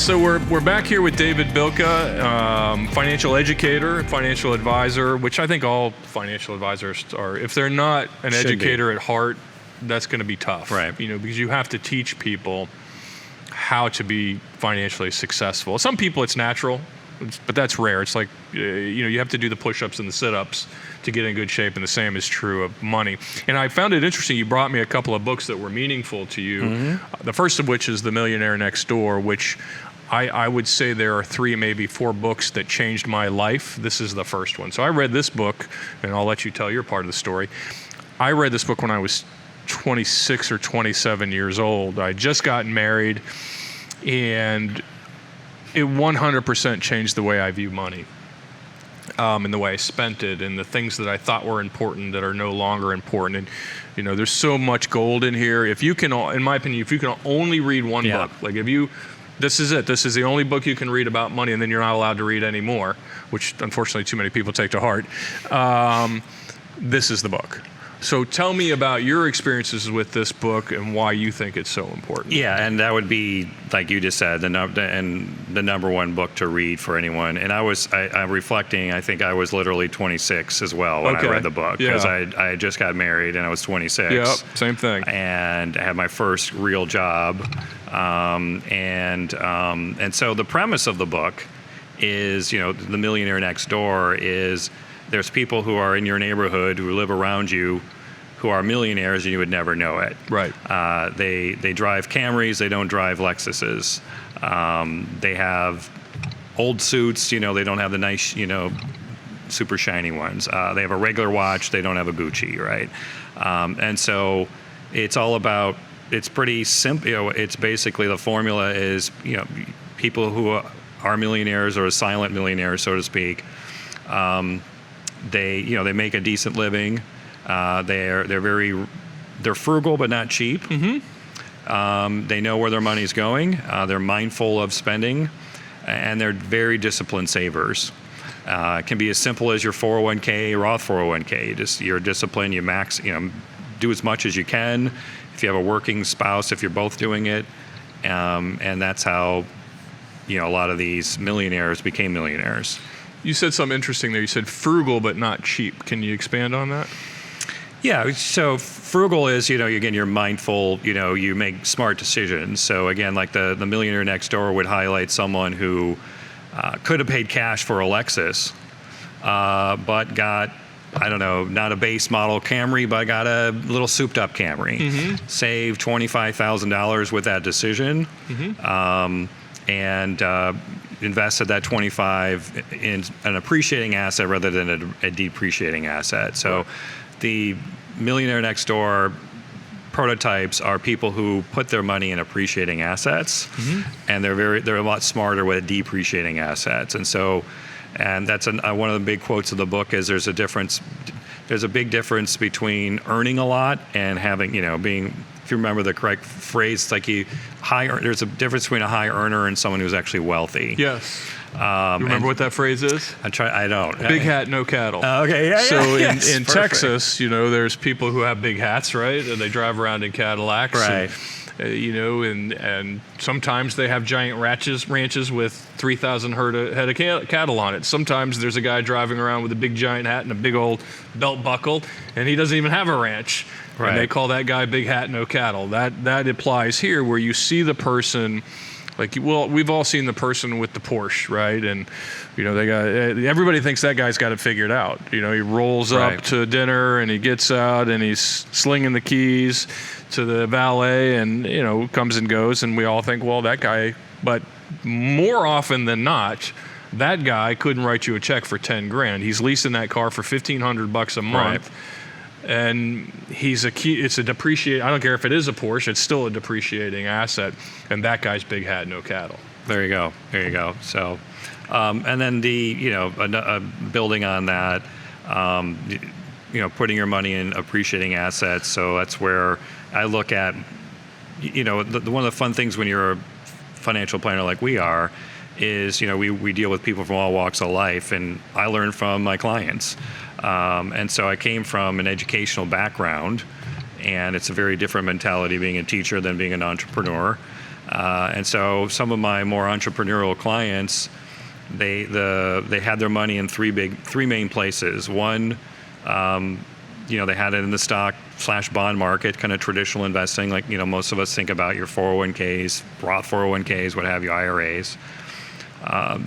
so we're back here with David Bilka, financial educator, financial advisor, which I think all financial advisors are. If they're not an educator at heart, that's going to be tough, right? Because you have to teach people how to be financially successful. Some people it's natural, but that's rare. It's like you have to do the push-ups and the sit-ups to get in good shape, and the same is true of money. And I found it interesting, you brought me a couple of books that were meaningful to you. Mm-hmm. The first of which is The Millionaire Next Door, which I would say there are 3, maybe 4 books that changed my life. This is the first one. So I read this book, and I'll let you tell your part of the story. I read this book when I was 26 or 27 years old. I had just gotten married, and it 100% changed the way I view money. And the way I spent it, and the things that I thought were important that are no longer important. And there's so much gold in here. If you can, in my opinion, if you can only read one book, like this is it. This is the only book you can read about money, and then you're not allowed to read any more, which unfortunately too many people take to heart. This is the book. So tell me about your experiences with this book and why you think it's so important. Yeah, and that would be, like you just said, the number one book to read for anyone. And I'm reflecting, I think I was literally 26 as well when I read the book, because I just got married and I was 26. Yep, same thing. And I had my first real job. And so the premise of the book is, The Millionaire Next Door is, there's people who are in your neighborhood who live around you who are millionaires and you would never know it. Right. They drive Camrys, they don't drive Lexuses. They have old suits, they don't have the nice, super shiny ones. They have a regular watch, they don't have a Gucci, right? And so it's all about, it's pretty simple. It's basically, the formula is, people who are millionaires or silent millionaires, so to speak, they make a decent living. They're frugal but not cheap. Mm-hmm. They know where their money's going. They're mindful of spending, and they're very disciplined savers. It can be as simple as your 401k, Roth 401k. You're disciplined. You do as much as you can. If you have a working spouse, if you're both doing it, and that's how a lot of these millionaires became millionaires. You said something interesting there. You said frugal but not cheap. Can you expand on that? Yeah, so frugal is, again, you're mindful, you make smart decisions. So again, like the Millionaire Next Door would highlight someone who could have paid cash for a Lexus, but got, not a base model Camry, but got a little souped up Camry. Mm-hmm. Saved $25,000 with that decision. Mm-hmm. And invested that 25 in an appreciating asset rather than a depreciating asset. So the Millionaire Next Door prototypes are people who put their money in appreciating assets, mm-hmm. and they're a lot smarter with depreciating assets. And that's one of the big quotes of the book is there's a big difference between earning a lot and having, being, if you remember the correct phrase, it's like there's a difference between a high earner and someone who's actually wealthy. Yes. You remember what that phrase is? I don't. Big hat, no cattle. Okay, yeah. So yes, in Texas, there's people who have big hats, right? And they drive around in Cadillacs. Right. And sometimes they have giant ranches with 3,000 head of cattle on it. Sometimes there's a guy driving around with a big giant hat and a big old belt buckle, and he doesn't even have a ranch. Right. And they call that guy big hat, no cattle. That applies here, where you see the person. We've all seen the person with the Porsche, right? And everybody thinks that guy's got it figured out. He rolls up to dinner and he gets out and he's slinging the keys to the valet and comes and goes, and we all think, well, that guy. But more often than not, that guy couldn't write you a check for $10,000. He's leasing that car for $1,500 a month. Right. And it's a depreciate. I don't care if it is a Porsche; it's still a depreciating asset. And that guy's big hat, no cattle. There you go. So, and then building on that, putting your money in appreciating assets. So that's where I look at, one of the fun things when you're a financial planner like we are, is we deal with people from all walks of life, and I learn from my clients. And so I came from an educational background, and it's a very different mentality being a teacher than being an entrepreneur. And so some of my more entrepreneurial clients, they had their money in three main places. One, they had it in the stock/bond market, kind of traditional investing, like most of us think about your 401ks, Roth 401ks, what have you, IRAs.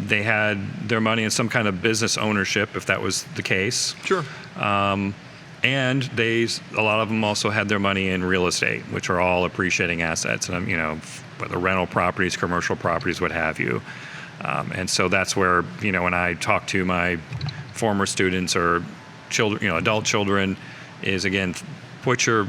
They had their money in some kind of business ownership, if that was the case. Sure. And a lot of them also had their money in real estate, which are all appreciating assets, and whether rental properties, commercial properties, what have you. And so that's where when I talk to my former students or children, adult children, is again, put your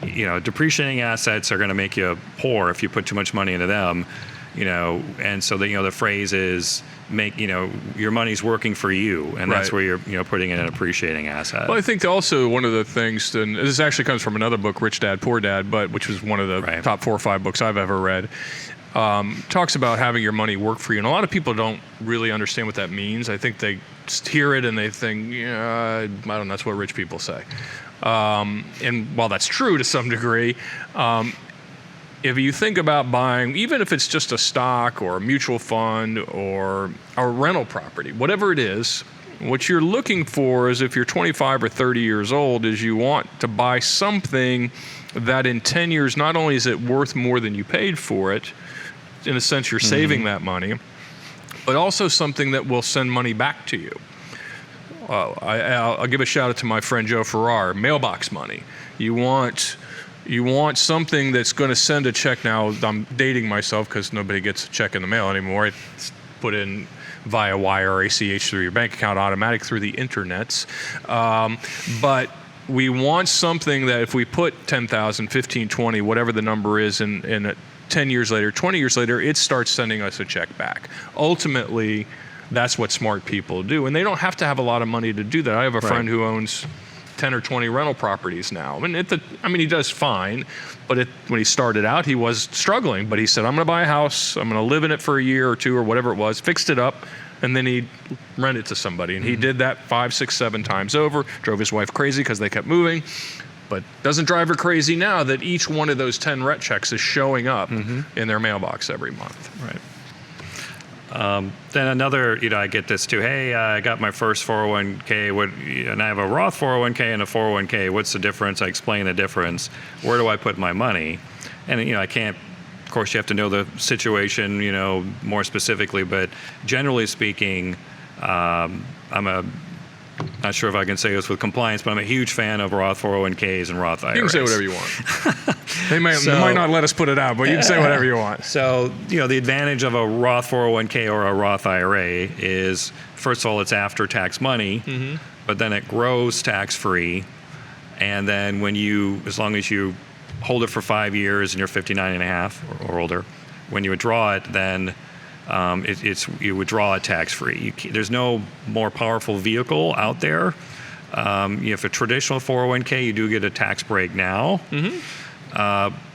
depreciating assets are going to make you poor if you put too much money into them. And so the phrase is your money's working for you, and that's where you're putting in an appreciating asset. Well, I think also one of the things, and this actually comes from another book, Rich Dad Poor Dad, which was one of the top 4 or 5 books I've ever read. Talks about having your money work for you, and a lot of people don't really understand what that means. I think they just hear it and they think, I don't know, that's what rich people say. And while that's true to some degree, if you think about buying, even if it's just a stock or a mutual fund or a rental property, whatever it is, what you're looking for is, if you're 25 or 30 years old, is you want to buy something that in 10 years, not only is it worth more than you paid for it, in a sense you're saving that money, but also something that will send money back to you. I'll give a shout out to my friend Joe Farrar, mailbox money. You want something that's going to send a check. Now, I'm dating myself because nobody gets a check in the mail anymore. It's put in via wire or ACH through your bank account, automatic through the internets. But we want something that if we put 10,000, 15, 20, whatever the number is, in 10 years later, 20 years later, it starts sending us a check back. Ultimately, that's what smart people do. And they don't have to have a lot of money to do that. I have a friend who owns 10 or 20 rental properties now. And he does fine, but when he started out, he was struggling. But he said, I'm going to buy a house, I'm going to live in it for a year or two or whatever it was, fixed it up, and then he'd rent it to somebody. And he did that 5, 6, 7 times over, drove his wife crazy because they kept moving, but doesn't drive her crazy now that each one of those 10 rent checks is showing up in their mailbox every month. Right. Then another, I get this too. Hey, I got my first 401k, and I have a Roth 401k and a 401k. What's the difference? I explain the difference. Where do I put my money? And I can't. Of course, you have to know the situation, more specifically. But generally speaking, not sure if I can say this with compliance, but I'm a huge fan of Roth 401ks and Roth IRAs. You can say whatever you want. They might not let us put it out, but you can say whatever you want. So, the advantage of a Roth 401k or a Roth IRA is, first of all, it's after-tax money, but then it grows tax-free. And then as long as you hold it for 5 years and you're 59 and a half or older, when you withdraw it, then you withdraw it tax-free. There's no more powerful vehicle out there. If a traditional 401k, you do get a tax break now.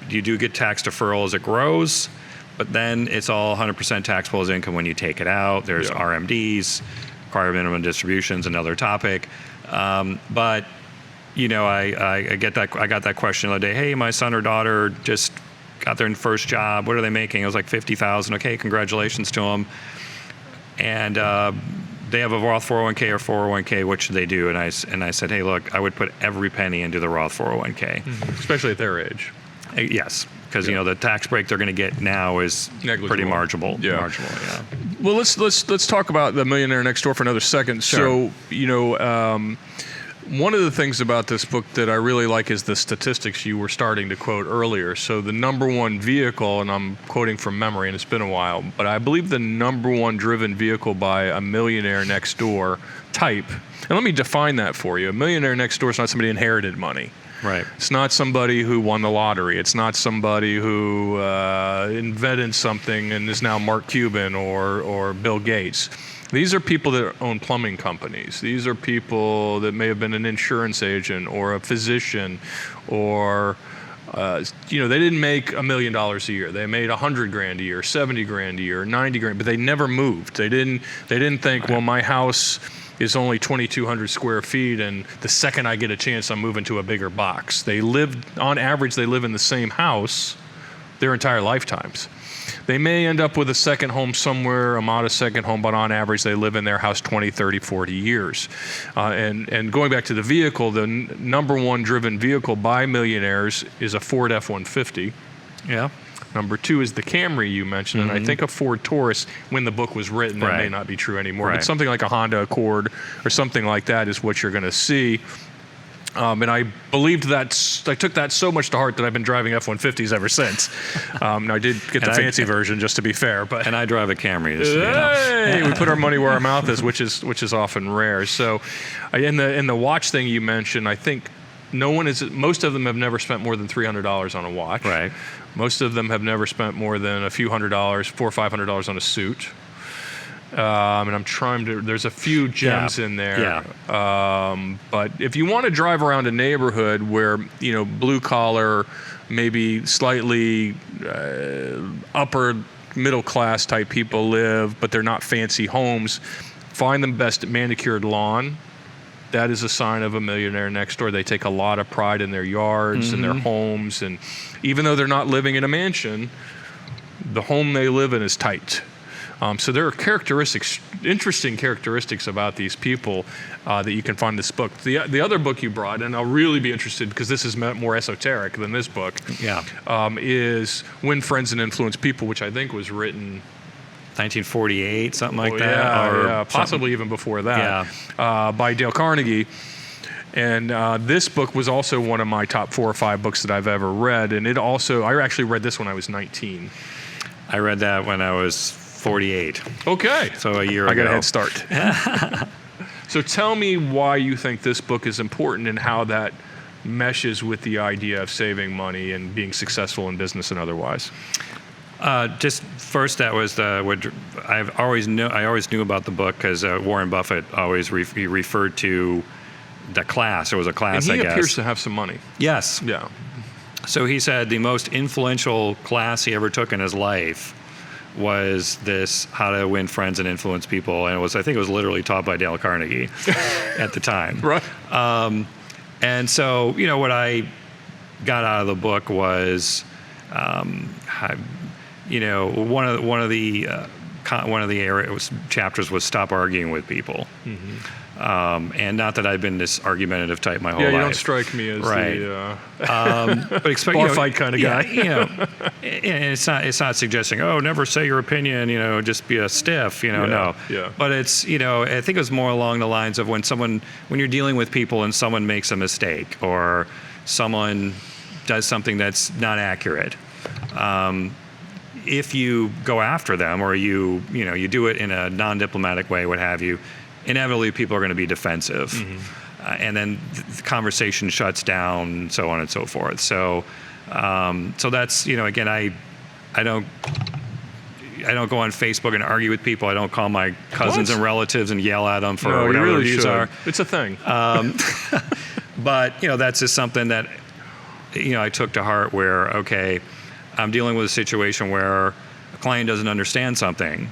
You do get tax deferral as it grows, but then it's all 100% taxable as income when you take it out. There's RMDs, required minimum distributions, another topic. But I got that question the other day. Hey, my son or daughter just got their first job. What are they making? It was like $50,000. Okay, congratulations to them. And they have a Roth 401k or 401k. What should they do? And I said, hey, look, I would put every penny into the Roth 401k, especially at their age. Yes, because the tax break they're going to get now is negligible. Pretty marginal. Yeah. Marginal, yeah. Well, let's talk about the Millionaire Next Door for another second. Sure. So one of the things about this book that I really like is the statistics you were starting to quote earlier. So the number one vehicle, and I'm quoting from memory, and it's been a while, but I believe the number one driven vehicle by a millionaire next door type, and let me define that for you. A millionaire next door is not somebody who inherited money. Right. It's not somebody who won the lottery. It's not somebody who invented something and is now Mark Cuban or Bill Gates. These are people that own plumbing companies. These are people that may have been an insurance agent or a physician, or they didn't make $1 million a year. They made $100,000 a year, $70,000 a year, $90,000, but they never moved. They didn't think, well, my house is only 2,200 square feet, and the second I get a chance, I'm moving to a bigger box. On average, they live in the same house their entire lifetimes. They may end up with a second home somewhere, a modest second home, but on average they live in their house 20, 30, 40 years. And going back to the vehicle, the number one driven vehicle by millionaires is a Ford F-150. Yeah. Number two is the Camry you mentioned, and I think a Ford Taurus, when the book was written, that may not be true anymore, but something like a Honda Accord or something like that is what you're going to see. And I believed that, I took that so much to heart that I've been driving F-150s ever since. Now I did get the fancy version, just to be fair. But and I drive a Camry. Hey, we put our money where our mouth is, which is often rare. So in the watch thing you mentioned, I think most of them have never spent more than $300 on a watch. Right. Most of them have never spent more than a few $100s, $400 or $500 on a suit. And I'm trying to, there's a few gems in there. But if you want to drive around a neighborhood where, blue collar, maybe slightly upper middle class type people live, but they're not fancy homes, find the best manicured lawn. That is a sign of a millionaire next door. They take a lot of pride in their yards and their homes. And even though they're not living in a mansion, the home they live in is tight. So there are interesting characteristics about these people that you can find in this book. The other book you brought, and I'll really be interested because this is more esoteric than this book, is Win Friends and Influence People, which I think was written 1948, something like that. Possibly even before that, by Dale Carnegie. And this book was also one of my top 4 or 5 books that I've ever read. And I actually read this when I was 19. I read that when I was 48. Okay. So a year ago. I got a head start. So tell me why you think this book is important and how that meshes with the idea of saving money and being successful in business and otherwise. Just first, that was I always knew about the book because Warren Buffett always referred to the class. It was a class, and I guess. He appears to have some money. Yes. Yeah. So he said the most influential class he ever took in his life was this How to Win Friends and Influence People, and I think it was literally taught by Dale Carnegie at the time. Right. And so what I got out of the book was. One of the chapters was stop arguing with people, and not that I've been this argumentative type my whole life. Yeah, you don't strike me as but bar fight kind of guy. And it's not suggesting never say your opinion, just be a stiff, no. Yeah. But it's I think it was more along the lines of when you're dealing with people and someone makes a mistake or someone does something that's not accurate. If you go after them or you do it in a non-diplomatic way, what have you, inevitably people are going to be defensive. And then the conversation shuts down, so on and so forth. So that's, again, I don't go on Facebook and argue with people. I don't call my cousins and relatives and yell at them for whatever their views are. It's a thing. But, that's just something that, I took to heart where, okay, I'm dealing with a situation where a client doesn't understand something.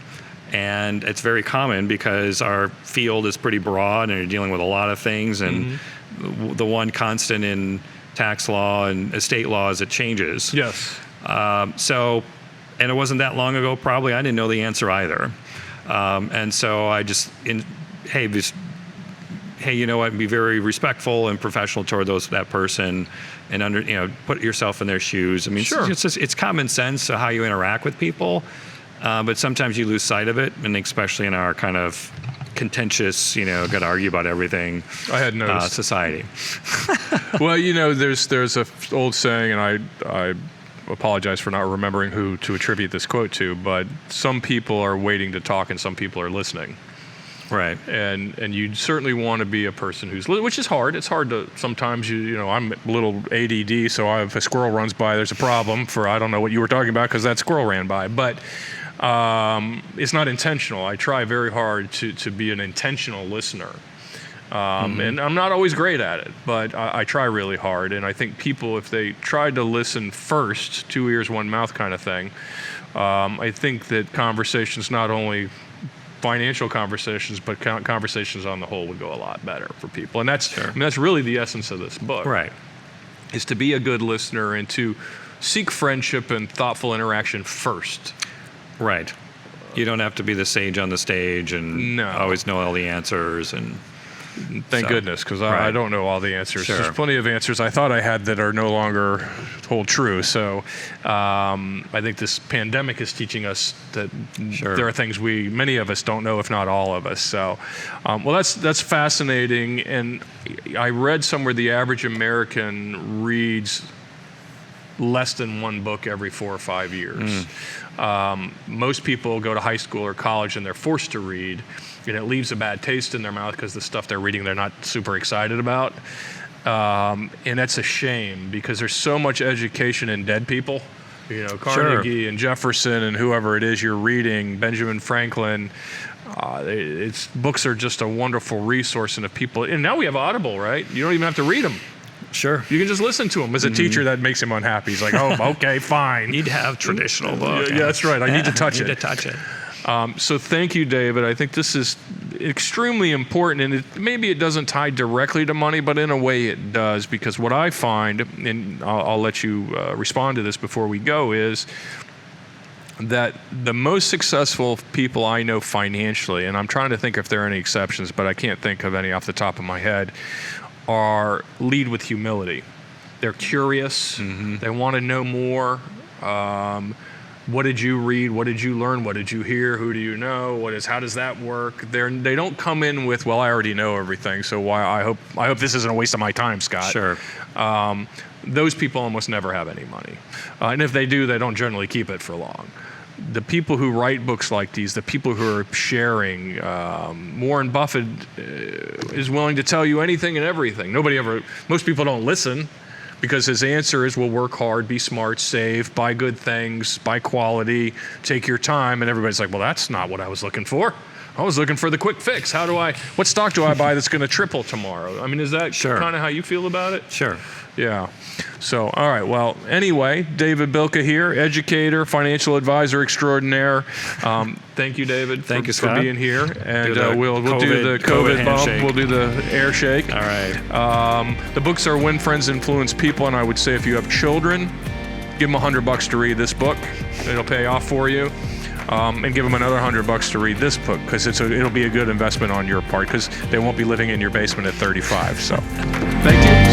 And it's very common because our field is pretty broad and you're dealing with a lot of things. And the one constant in tax law and estate law is it changes. Yes. And it wasn't that long ago, probably, I didn't know the answer either. And so I just, you know what, be very respectful and professional toward that person and put yourself in their shoes. I mean, sure. It's common sense to how you interact with people, but sometimes you lose sight of it, and especially in our kind of contentious, got to argue about everything. I had noticed society. Well, there's a old saying, and I apologize for not remembering who to attribute this quote to, but some people are waiting to talk and some people are listening. Right. And you certainly want to be a person which is hard. It's hard to sometimes, I'm a little ADD, so if a squirrel runs by, there's a problem I don't know what you were talking about because that squirrel ran by. But it's not intentional. I try very hard to be an intentional listener. And I'm not always great at it, but I try really hard. And I think people, if they tried to listen first, 2 ears, 1 mouth kind of thing, I think that conversations, not only financial conversations, but conversations on the whole would go a lot better for people. And that's really the essence of this book. Right. Is to be a good listener and to seek friendship and thoughtful interaction first. Right. You don't have to be the sage on the stage and always know all the answers. And thank goodness, because I don't know all the answers. Sure. There's plenty of answers I thought I had that are no longer hold true. So I think this pandemic is teaching us that there are things many of us don't know, if not all of us. So, well, that's fascinating. And I read somewhere the average American reads less than one book every 4 or 5 years. Most people go to high school or college and they're forced to read, and it leaves a bad taste in their mouth because the stuff they're reading they're not super excited about. And that's a shame, because there's so much education in dead people. Carnegie and Jefferson and whoever it is you're reading, Benjamin Franklin. Books are just a wonderful resource, and if people, and now we have Audible, right? You don't even have to read them. Sure. You can just listen to them. As a teacher, that makes him unhappy. He's like, oh, okay, fine. Need to have traditional books. Yeah, that's right. I need to touch it. Need to touch it. So thank you, David. I think this is extremely important, and maybe it doesn't tie directly to money, but in a way it does, because what I find, and I'll let you respond to this before we go, is that the most successful people I know financially, and I'm trying to think if there are any exceptions, but I can't think of any off the top of my head, lead with humility. They're curious. They want to know more. What did you read? What did you learn? What did you hear? Who do you know? How does that work? They don't come in with, well, I already know everything, so I hope this isn't a waste of my time, Scott. Sure. Those people almost never have any money. And if they do, they don't generally keep it for long. The people who write books like these, the people who are sharing, Warren Buffett is willing to tell you anything and everything. Most people don't listen, because his answer is, well, work hard, be smart, save, buy good things, buy quality, take your time. And everybody's like, well, that's not what I was looking for. I was looking for the quick fix. What stock do I buy that's going to triple tomorrow? I mean, is that kind of how you feel about it? Sure. Yeah. So, all right. Well, anyway, David Bilka here, educator, financial advisor extraordinaire. Thank you, David, Thank you, for Scott. being here. And we'll COVID do the COVID bump. handshake. We'll do the air shake. All right. The books are When Friends Influence People, and I would say if you have children, give them $100 to read this book. It'll pay off for you. And give them another $100 to read this book, because it'll be a good investment on your part, because they won't be living in your basement at 35. So, thank you.